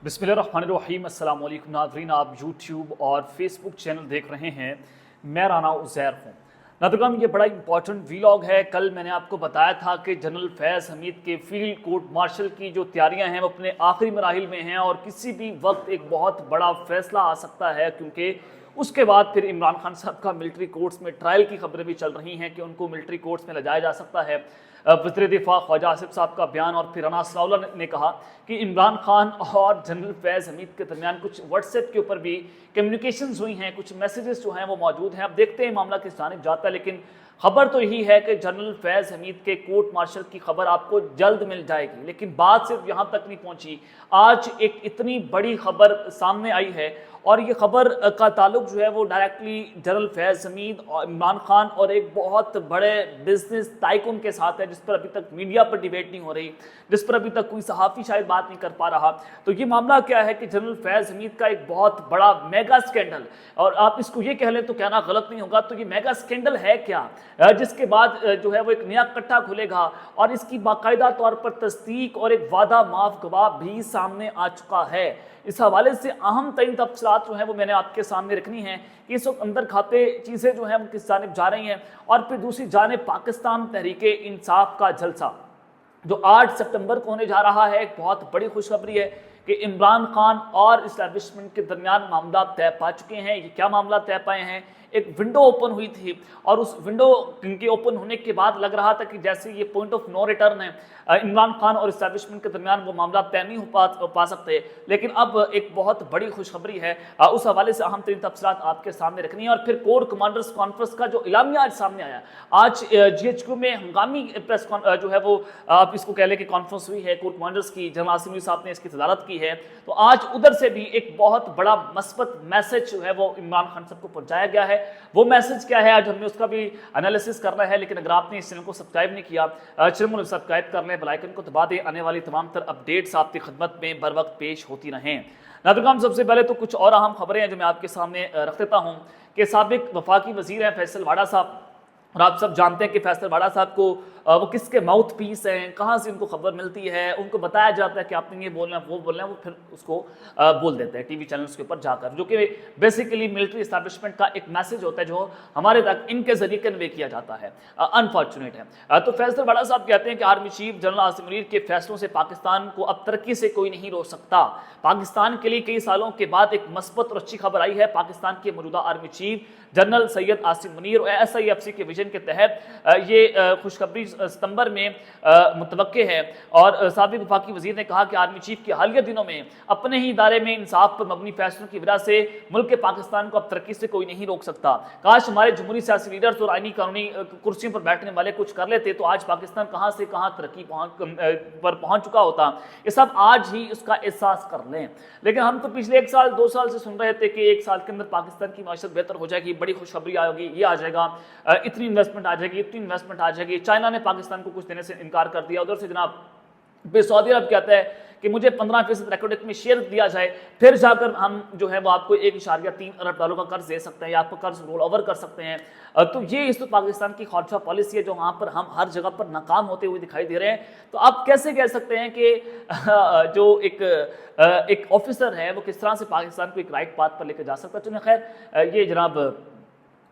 बिस्मिल्लाहिर्रहमानिर्रहीम। अस्सलाम वालेकुम नाज़रीन, आप यूट्यूब और फेसबुक चैनल देख रहे हैं। मैं राना उज़ैर हूँ। नाज़रीन, ये बड़ा इंपॉर्टेंट वीलॉग है। कल मैंने आपको बताया था कि जनरल फैज़ हमीद के फील्ड कोर्ट मार्शल की जो तैयारियां हैं वो अपने आखिरी मराहिल में हैं और किसी भी वक्त एक बहुत बड़ा फैसला आ सकता है, क्योंकि उसके बाद फिर इमरान खान साहब का मिलिट्री कोर्ट्स में ट्रायल की खबरें भी चल रही हैं कि उनको मिलिट्री कोर्ट्स में ले जाया जा सकता है। वज़ीर दिफा ख्वाजा आसिफ साहब का बयान और फिर राना सनाउल्लाह ने कहा कि इमरान खान और जनरल फैज़ हमीद के दरमियान कुछ व्हाट्सएप के ऊपर भी कम्युनिकेशंस हुई हैं, कुछ मैसेजेस जो हैं वो मौजूद हैं। अब देखते हैं मामला किस जानिब जाता है, लेकिन खबर तो यही है कि जनरल फैज़ हमीद के कोर्ट मार्शल की खबर आपको जल्द मिल जाएगी। लेकिन बात सिर्फ यहाँ तक नहीं पहुँची, आज एक इतनी बड़ी खबर सामने आई है और ये खबर का ताल्लुक जो है वो डायरेक्टली जनरल फैज़ हमीद और इमरान खान और एक बहुत बड़े बिजनेस टाइकून के साथ है, जिस पर अभी तक मीडिया पर डिबेट नहीं हो रही, जिस पर अभी तक कोई सहाफ़ी शायद बात नहीं कर पा रहा। तो ये मामला क्या है कि जनरल फैज़ हमीद का एक बहुत बड़ा मेगा स्कैंडल, और आप इसको ये कह लें तो कहना गलत नहीं होगा, तो ये मेगा स्कैंडल है क्या, जिसके बाद जो है वो एक नया कट्टा खुलेगा और इसकी बाकायदा तौर पर तस्दीक और एक वादा माफ गवाह भी सामने आ चुका है। इस हवाले से अहम तरीन तफसीलात जो हैं वो मैंने आपके सामने रखनी है कि इस वक्त अंदर खाते चीज़ें जो हैं वो किस जानिब जा रही हैं। और फिर दूसरी जानिब पाकिस्तान तहरीक इंसाफ का जलसा जो 8 सितंबर को होने जा रहा है, एक बहुत बड़ी खुशखबरी है कि इमरान खान और इस्टेब्लिशमेंट के दरमियान मामला तय पा चुके हैं। ये क्या मामला तय पाए हैं? एक विंडो ओपन हुई थी और उस विंडो के ओपन होने के बाद लग रहा था कि जैसे ये पॉइंट ऑफ नो रिटर्न है, इमरान खान और इस्टेब्लिशमेंट के दरमियान वो मामला तय नहीं हो पा सकते। लेकिन अब एक बहुत बड़ी खुशखबरी है, उस हवाले से अहम तरीन तफसीलात आपके सामने रखनी है। और फिर कोर कमांडर्स कॉन्फ्रेंस का जो इलामिया आज सामने आया, आज GHQ में हंगामी प्रेस जो है वो आप इसको कह लें कि कॉन्फ्रेंस हुई है कोर कमांडर्स की। जनरल आसिम मुनीर साहब ने इसकी तदारत की है, तो आज उधर से भी एक बहुत बड़ा मस्बत मैसेज जो है वो इमरान खान साहब को पहुंचाया गया है। वो मैसेज क्या है, आज हमने उसका भी एनालिसिस करना है। लेकिन अगर आपने इस चैनल को सब्सक्राइब नहीं किया, चैनल को सब्सक्राइब कर लें, बेल आइकन को दबा दें, आने वाली तमाम तर अपडेट्स आपकी खिदमत में बर वक्त पेश होती रहें। नाज़रीन, सबसे पहले तो कुछ और अहम खबरें हैं जो मैं आपके सामने रख देता हूँ कि साबिक वफाकी वजीर हैं फैसल वाडा साहब, और आप सब जानते हैं कि फैसल वाडा साहब को वो किसके माउथ पीस हैं, कहाँ से उनको खबर मिलती है, उनको बताया जाता है कि आपने ये बोलना है वो बोलना है, वो फिर उसको बोल देते हैं टीवी चैनल्स के ऊपर जाकर, जो कि बेसिकली मिलिट्री एस्टैब्लिशमेंट का एक मैसेज होता है जो हमारे तक इनके जरिए कन्वे किया जाता है। अनफॉर्चुनेट है। तो फैसल वाडा साहब कहते हैं कि army chief general Asim Munir के फैसलों से पाकिस्तान को अब तरक्की से कोई नहीं रोक सकता। पाकिस्तान के लिए कई सालों के बाद एक मस्बत और अच्छी खबर आई है। पाकिस्तान के मौजूदा army chief general Syed Asim Munir और SIFC के विजन के तहत ये खुशखबरी सितंबर में मुतवक्के है। और साबिक वफाकी वजीर ने कहा कि आर्मी चीफ के हालिया दिनों में अपने ही इदारे में इंसाफ पर मबनी फैसलों की वजह से मुल्क के पाकिस्तान को अब तरक्की से कोई नहीं रोक सकता। काश हमारे जमहूरी सियासी लीडर्स और आईनी कानूनी कुर्सियों पर बैठने वाले कुछ कर लेते तो आज पाकिस्तान कहाँ से कहाँ तरक्की पर पहुंच चुका होता। ये सब आज ही उसका एहसास कर लें। लेकिन हम तो पिछले 1 साल 2 साल से सुन रहे थे कि 1 साल के अंदर पाकिस्तान की माशरत बेहतर हो जाएगी, बड़ी खुशखबरी आएगी, ये आ जाएगा, इतनी इन्वेस्टमेंट आ जाएगी, इतनी इन्वेस्टमेंट आ जाएगी। चाइना ने पाकिस्तान को कुछ देने से इनकार कर दिया। उधर से जनाब सऊदी अरब कहता है कि मुझे 15% इकोनॉमिक में शेयर दिया जाए, फिर जाकर हम जो है वो आपको $1.3 अरब का कर्ज दे सकते हैं या आपको कर्ज रोल ओवर कर सकते हैं। तो ये इस पाकिस्तान की खौफा पॉलिसी है जो वहाँ पर हम हर जगह पर नाकाम होते हुए दिखाई दे रहे हैं। तो आप कैसे कह सकते हैं कि जो एक ऑफिसर है वो किस तरह से पाकिस्तान को एक राइट पाथ पर लेकर जा सकता है। तो खैर ये जनाब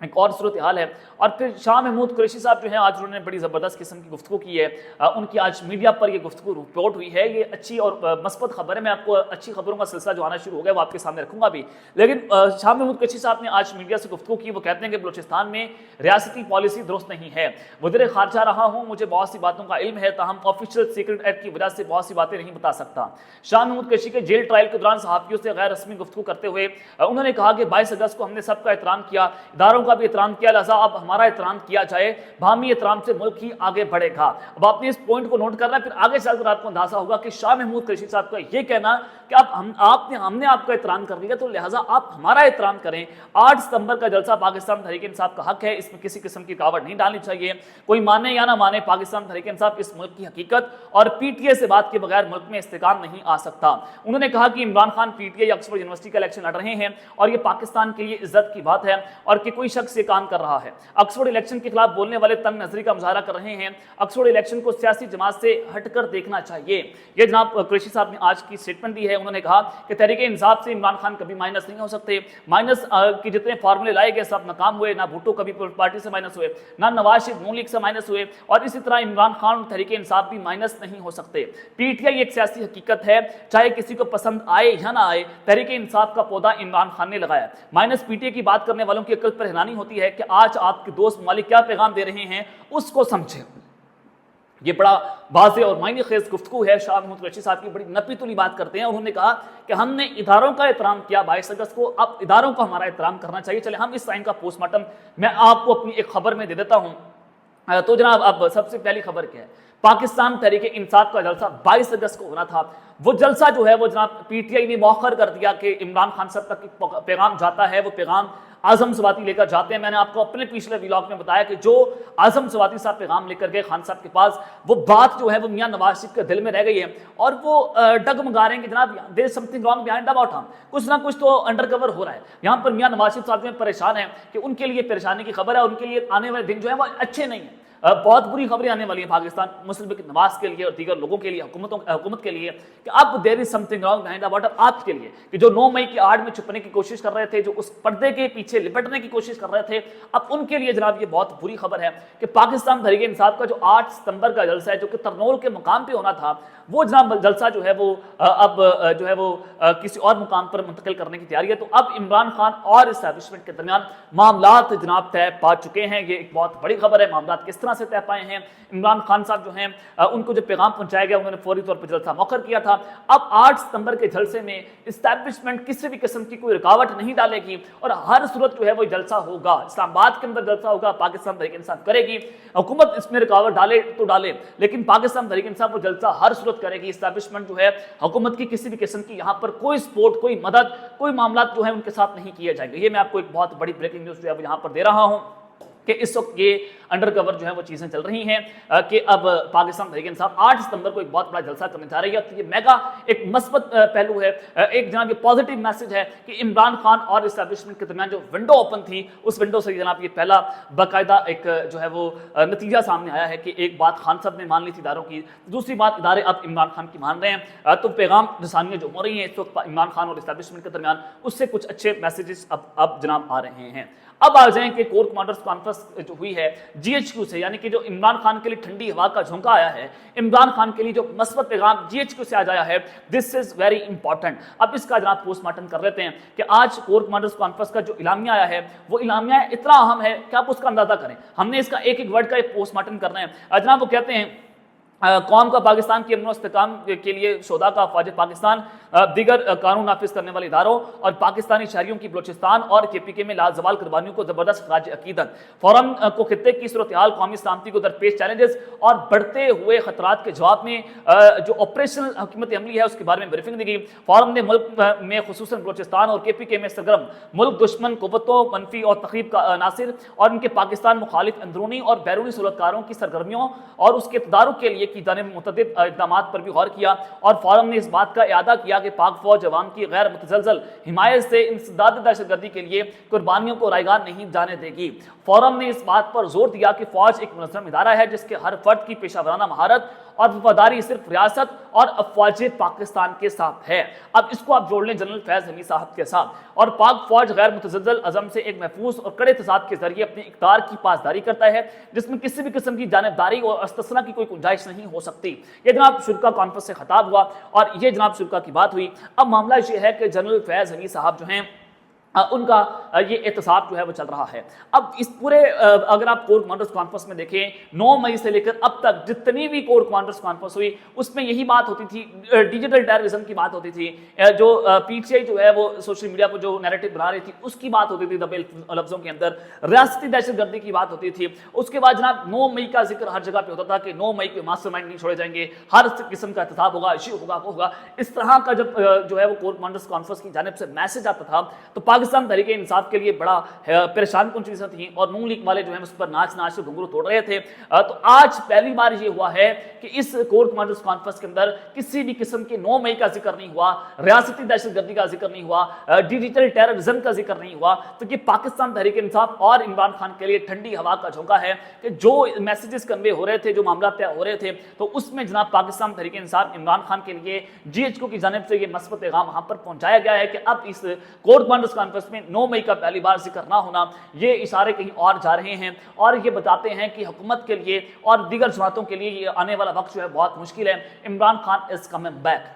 एक और सूरत हाल है। और फिर शाह महमूद कुरैशी साहब जो हैं आज उन्होंने बड़ी ज़बरदस्त किस्म की गुफ्तगू की है। उनकी आज मीडिया पर ये गुफ्तगू रिपोर्ट हुई है। ये अच्छी और मस्बत खबर है। मैं आपको अच्छी खबरों का सिलसिला जो आना शुरू हो गया वो आपके सामने रखूंगा भी। लेकिन शाह महमूद कुरैशी साहब ने आज मीडिया से गुफ्तगू की। वो कहते हैं कि बलूचिस्तान में रियासती पॉलिसी दुरुस्त नहीं है। वज़ीर ख़ारजा रहा हूँ, मुझे बहुत सी बातों का इल्म है, ताहम ऑफिशियल सीक्रेट एक्ट की वजह से बहुत सी बातें नहीं बता सकता। शाह महमूद कुरैशी के जेल ट्रायल के दौरान सहाफ़ियों से गैर रस्मी गुफ्तगू करते हुए उन्होंने कहा कि 22 अगस्त को हमने सबका एहतराम किया, इदारों का भी एहतराम किया, अब हमारा एहतराम किया जाए, बाहमी एहतराम से मुल्क ही आगे बढ़ेगा। अब आपने इस पॉइंट को नोट करना है, फिर आगे चलकर आपको अंदाजा होगा कि शाह महमूद कुरैशी साहब का ये कहना कि अब हमने आपका एहतराम कर लिया तो लिहाजा आप हमारा एहतराम करें। 8 सितंबर का जलसा पाकिस्तान तहरीक इंसाफ का हक है, इसमें किसी किस्म की रुकावट नहीं डालनी चाहिए। कोई माने या ना माने, पाकिस्तान तहरीक इंसाफ इस मुल्क की हकीकत और PTA से बात के बगैर मुल्क में इस्तेकाम नहीं आ सकता। उन्होंने कहा कि इमरान खान PTA या ऑक्सफोर्ड यूनिवर्सिटी का इलेक्शन लड़ रहे हैं और ये पाकिस्तान के लिए इज्जत की बात है और कि कोई शख्स ये काम कर रहा है। ऑक्सफोर्ड इलेक्शन के खिलाफ बोलने वाले तंग नजरी का मुजाहरा कर रहे हैं। ऑक्सफोर्ड इलेक्शन को सियासी जमात से हटकर देखना चाहिए। ये जनाब कुरैशी साहब ने आज की स्टेटमेंट दी है। है। उन्होंने कहा कि तहरीक इंसाफ से इमरान खान कभी माइनस नहीं हो सकते, माइनस के जितने फार्मूले लाए गए सब नाकाम हुए, ना भुट्टो कभी पार्टी से माइनस हुए, ना नवाज शरीफ नून लीग से माइनस हुए, और इसी तरह इमरान खान और तहरीक इंसाफ भी माइनस नहीं हो सकते। पीटीआई एक सियासी हकीकत है, चाहे किसी को पसंद आए या ना आए, तहरीक इंसाफ का पौधा इमरान खान ने लगाया। माइनस पीटीआई की बात करने वालों की अक्ल पर हैरानी होती है कि आज आपके दोस्त ममालिक क्या पैगाम दे रहे हैं उसको समझें। ये बड़ा वाज़ेह और मायने खेज गुफ्तगू है। शाह महमूद कुरैशी साहब की बड़ी नपी तुली बात करते हैं। उन्होंने कहा कि हमने इदारों का एहतराम किया 22 अगस्त को, अब इदारों को हमारा एहतराम करना चाहिए। चले हम इस आइन का पोस्टमार्टम मैं आपको अपनी एक खबर में दे देता हूँ। तो जनाब अब सबसे पहली खबर क्या है, पाकिस्तान तहरीक इंसाफ का जलसा 22 अगस्त को होना था। वो जलसा जो है वो जनाब पीटीआई ने मौखर कर दिया कि इमरान खान साहब तक पैगाम जाता है, वो पैगाम आजम सवाती लेकर जाते हैं। मैंने आपको अपने पिछले व्लॉग में बताया कि जो आजम सवाती साहब पैगाम लेकर गए खान साहब के पास, वो बात जो है वो मियां नवाज शरीफ के दिल में रह गई है और वो डगमगा रहे हैं कि जनाब there is something wrong behind about हम, कुछ ना कुछ तो अंडरकवर हो रहा है। यहाँ पर मियां नवाज शरीफ साहब में परेशान है कि उनके लिए परेशानी की खबर है, उनके लिए आने वाले दिन जो है वो अच्छे नहीं है। बहुत बुरी खबरें आने वाली हैं पाकिस्तान मुस्लिम लीग नवाज के लिए और दीगर लोगों के लिए, हुकूमत के लिए, कि अब there is something wrong behind about आपके लिए, कि जो 9 मई की आड़ में छुपने की कोशिश कर रहे थे, जो उस पर्दे के पीछे लिपटने की कोशिश कर रहे थे, अब उनके लिए जनाब ये बहुत बुरी खबर है कि पाकिस्तान तहरीक इंसाफ का जो 8 सितंबर का जलसा है, जो कि तरनोल के मुकाम पे होना था, वो जनाब जलसा जो है वो अब जो है वो किसी और मुकाम पर मुंतकिल करने की तैयारी है। तो अब इमरान खान और इस्टेब्लिशमेंट के दरमियान मामलात जनाब तय पा चुके हैं। ये एक बहुत बड़ी खबर है। मामलात किस तरह से तय पाए हैं, इमरान खान साहब जो हैं उनको जो पैगाम पहुंचाया गया उन्होंने फौरी तौर पर जलसा मौखर किया था। अब 8 सितंबर के जलसे में इस्टेब्लिशमेंट किसी भी किस्म की कोई रुकावट नहीं डालेगी और हर सूरत जो है वो जलसा होगा, इस्लामाबाद के अंदर जलसा होगा, पाकिस्तान तहरीक इंसाफ करेगी। हुकूमत इसमें रुकावट डाले तो डाले, लेकिन पाकिस्तान तहरीक इंसाफ वो जलसा हर सूरत करेगी। इस्टेब्लिशमेंट जो है हुकूमत की किसी भी किस्म की यहाँ पर कोई सपोर्ट, कोई मदद, कोई मामला जो है उनके साथ नहीं किए जाएंगे। ये मैं आपको एक बहुत बड़ी ब्रेकिंग न्यूज़ जो है वो यहाँ पर दे रहा हूँ कि इस वक्त ये अंडरकवर जो है वो चीज़ें चल रही हैं कि अब पाकिस्तान तहरीक इंसाफ 8 सितंबर को एक बहुत बड़ा जलसा करने जा रही है। तो ये मेगा एक मस्बत पहलू है, एक जनाब ये पॉजिटिव मैसेज है कि इमरान खान और इस्टेब्लिशमेंट के दरमियान जो विंडो ओपन थी, उस विंडो से जनाब ये पहला बाकायदा एक जो है वो नतीजा सामने आया है कि एक बात खान साहब ने मान ली थी इदारों की, दूसरी बात इदारे अब इमरान खान की मान रहे हैं। तो पैगाम रसानियाँ जो हो रही हैं इस वक्त इमरान खान और इस्टेब्लिशमेंट के दरमियान, उससे कुछ अच्छे मैसेजेस अब जनाब आ रहे हैं। अब आ जाएं कि कोर कमांडर्स कॉन्फ्रेंस जो हुई है जीएचक्यू से, यानी कि जो इमरान खान के लिए ठंडी हवा का झोंका आया है, इमरान खान के लिए जो मस्बत पैगाम जीएचक्यू से आ जाया है, दिस इज वेरी इंपॉर्टेंट। अब इसका जनाब पोस्टमार्टम कर लेते हैं कि आज कोर कमांडर्स कॉन्फ्रेंस का जो इलामिया आया है वो इलामिया इतना अहम है कि आप उसका अंदाजा करें। हमने इसका एक एक वर्ड का पोस्टमार्टम करना है। जनाब वो कहते हैं कौम का पाकिस्तान की अमन इस्तेकाम के लिए शोधा का अफवाज पाकिस्तान, दीगर कानून नाफिज करने वाले इदारों और पाकिस्तानी शहरियों की बलोचिस्तान और केपीके में लाजवाल कुर्बानियों को जबरदस्त खराज अकीदत। फोरम को खित्ते की सूरत हाल, कौमी सलामती को दरपेश चैलेंजेस और बढ़ते हुए खतरात के जवाब में जो ऑपरेशनल हुकूमत अमली है उसके बारे में ब्रीफिंग दी गई। फोरम ने मुल्क में खुसूसन बलोचिस्तान और केपीके में सरगर्म मुल्क दुश्मन कुव्वतों, मनफी और तखरीब का नासिर और उनके पाकिस्तान मुखालिफ अंदरूनी और बैरूनी सूरतकारों की सरगर्मियों और उसके इक़्तिदारों के लिए की जाने मुतअद्दिद इक़दाम पर भी गौर किया। और फोरम ने इस बात का इआदा किया कि पाक फौज अवाम की गैर मुतज़लज़ल हिमायत से इंसदाद दहशतगर्दी के लिए कुर्बानियों को रायगान नहीं जाने देगी। फोरम ने इस बात पर जोर दिया कि फौज एक मुनज़्ज़म इदारा है जिसके हर फर्द की पेशावराना महारत और वफादारी सिर्फ रियासत और अफवाज पाकिस्तान के साथ है। अब इसको आप जोड़ लें जनरल फैज हमीद साहब के साथ। और पाक फौज गैर मुतज़लज़ल अज़म से एक महफूज और कड़े तसाद के जरिए अपने इक़्तिदार की पासदारी करता है जिसमें किसी भी किस्म की जानिबदारी और अस्तना की कोई गुंजाइश नहीं हो सकती। ये जनाब शुरा कॉन्फ्रेंस से खिताब हुआ और ये जनाब शुरा की बात हुई। अब मामला ये है कि जनरल फैज हमीद साहब जो हैं उनका ये एहतसाब जो है वो चल रहा है। अब इस पूरे अगर आप कोर कमांडर्स कॉन्फ्रेंस में देखें 9 मई से लेकर अब तक जितनी भी कोर कमांडर्स कॉन्फ्रेंस हुई उसमें यही बात होती थी, डिजिटल टेररिज्म की बात होती थी, जो पीटीआई जो है वो सोशल मीडिया पर जो नैरेटिव बना रही थी उसकी बात होती थी दबे लफ्जों के अंदर, रियासती दहशतगर्दी की बात होती थी। उसके बाद जनाब 9 मई का जिक्र हर जगह पे होता था कि 9 मई के मास्टरमाइंड नहीं छोड़े जाएंगे, हर किस्म का एहतसाब होगा, इश्यू होगा, वो होगा। इस तरह का जब जो है वो कोर कमांडर्स कॉन्फ्रेंस की जानिब से मैसेज आता था तो पाकिस्तान तहरीक इंसाफ के लिए बड़ा परेशान कुन चीज़ें थी और नून लीग वाले जो है उस पर नाच नाच के घुंघरू तोड़ रहे थे। तो आज पहली बार ये हुआ है कि इस कोर कमांडर्स कॉन्फ्रेंस के अंदर किसी भी किस्म के 9 मई का जिक्र नहीं हुआ, रियासती दहशतगर्दी का जिक्र नहीं हुआ, डिजिटल टेररिज्म का जिक्र नहीं हुआ। तो ये पाकिस्तान तहरीक इंसाफ और इमरान खान के लिए ठंडी हवा का झोंका है कि जो मैसेजेस कन्वे हो रहे थे, जो मामला तय हो रहे थे, तो उसमें जनाब पाकिस्तान तहरीक इंसाफ इमरान खान के लिए जीएचक्यू की जानिब से ये मस्बत पैगाम वहां पर पहुंचाया गया है कि अब इस कोर कमांडर्स कॉन्फ्रेंस में 9 मई का पहली बार जिक्र ना होना, ये इशारे कहीं और जा रहे हैं और ये बताते हैं कि हुकूमत के लिए और दीगर जमातों के लिए ये आने वाला वक्त जो है बहुत मुश्किल है। Imran Khan is coming back,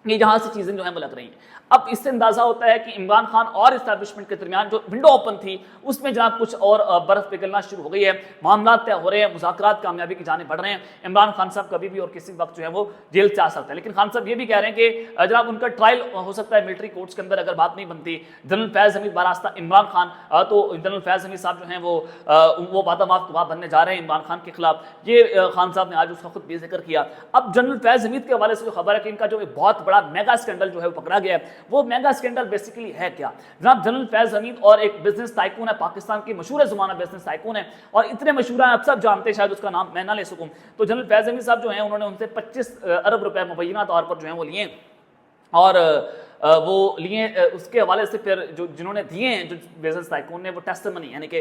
ये जहां से चीजें जो है वो लग रही हैं। अब इससे अंदाजा होता है कि इमरान खान और इस्टेब्लिशमेंट के दरमियान जो विंडो ओपन थी उसमें जनाब कुछ और बर्फ पिघलना शुरू हो गई है, मामला तय हो रहे हैं, मुज़ाकरात कामयाबी की जानिब बढ़ रहे हैं। इमरान खान साहब कभी भी और किसी वक्त जो है वो जेल से आ सकते हैं, लेकिन खान साहब ये भी कह रहे हैं कि जनाब उनका ट्रायल हो सकता है मिलिट्री कोर्ट्स के अंदर अगर बात नहीं बनती। जनरल फैज़ हमीद बारास्ता इमरान खान, तो जनरल फैज़ हमीद साहब जो हैं वो वादा माफ गवाह बनने जा रहे हैं इमरान खान के खिलाफ। ये खान साहब ने आज उसका खुद भी जिक्र किया। अब जनरल फैज़ हमीद के हवाले से जो खबर है कि इनका जो बहुत बड़ा मेगा स्कैंडल जो है वो पकड़ा गया है, वो मेगा स्कैंडल बेसिकली है क्या? जनाब जनरल फैज़ हमीद और एक बिजनेस टाइकून है, पाकिस्तान की मशहूर ज़माना बिजनेस टाइकून है और इतने मशहूर हैं आप सब जानते हैं, शायद उसका नाम मैं ना ले सकूं। तो जनरल फैज़ हमीद साहब जो हैं उन्होंने उनसे 25 अरब रुपए मुबैना तौर पर जो है वो लिए और वो लिए उसके हवाले से फिर जो जिन्होंने दिए हैं जो बिजनेस टाइकून ने वो टेस्टिमनी यानी कि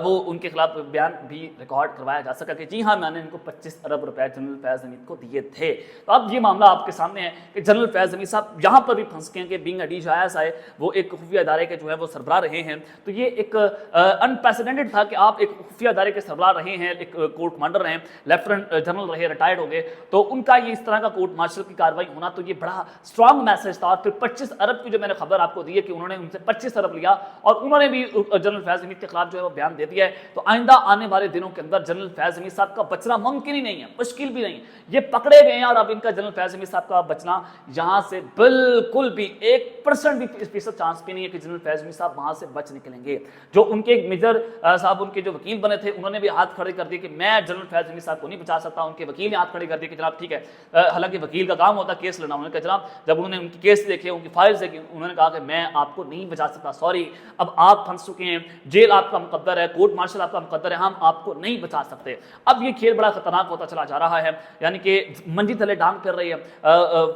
वो उनके खिलाफ बयान भी रिकॉर्ड करवाया जा सका कि जी हाँ मैंने इनको 25 अरब रुपए जनरल फैज़ हमीद को दिए थे। तो अब ये मामला आपके सामने है कि जनरल फैज़ हमीद साहब यहाँ पर भी फंस गए हैं कि बीइंग DISI वो एक खुफिया इदारे के जो है वो सरबराह रहे हैं। तो ये एक अनप्रेसिडेंटेड था कि आप एक खुफिया इदारे के सरबराह रहे हैं, एक कोर्ट कमांडर रहे, लेफ्टिनेंट जनरल रहे, रिटायर्ड हो गए, तो उनका ये इस तरह का कोर्ट मार्शल की कार्रवाई होना तो ये बड़ा स्ट्रॉन्ग मैसेज था। और फिर 25 अरब की जो मैंने खबर आपको दी है कि उन्होंने उनसे 25 अरब लिया और उन्होंने भी जनरल फैज़ हमीद के खिलाफ जो है वो बयान दे दिया है। तो आइंदा आने वाले दिनों के अंदर जनरल फैज़ हमीद साहब का बचना मुमकिन ही नहीं है, मुश्किल भी नहीं। ये पकड़े गए हैं और अब इनका जनरल फैज़ हमीद साहब का बचना यहां से बिल्कुल भी 1% भी फीसद चांस भी नहीं है कि जनरल फैज़ हमीद साहब वहां से बच निकलेंगे। जो उनके मेजर साहब उनके जो वकील बने थे उन्होंने भी हाथ खड़े कर दिए कि मैं जनरल फैज़ हमीद साहब को नहीं बचा सकता। उनके वकील ने हाथ खड़े कर दिए कि जनाब ठीक है, हालांकि वकील का काम होता है केस लड़ना। उन्होंने कहा जनाब, जब उन्होंने उनकी केस देखे, उनकी फाइल्स देखी, उन्होंने कहा कि मैं आपको नहीं बचा सकता, सॉरी, अब आप फंस चुके हैं, जेल आपका मुकद्दर है, कोर्ट मार्शल आपका मुकद्दर है, हम आपको नहीं बचा सकते। अब ये खेल बड़ा खतरनाक होता चला जा रहा है, यानी कि मंजी तले डांग फिर रही है।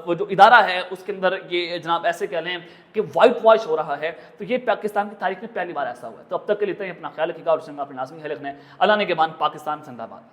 वो जो इदारा है उसके अंदर ये जनाब ऐसे कह लें कि वाइट वॉश हो रहा है। तो ये पाकिस्तान की तारीख में पहली बार ऐसा हुआ है। तो अब तक के लिए अपना ख्याल रखिएगा और अपने लाजमी है लिखना है। अल्लाह ने के बाद पाकिस्तान जिंदाबाद।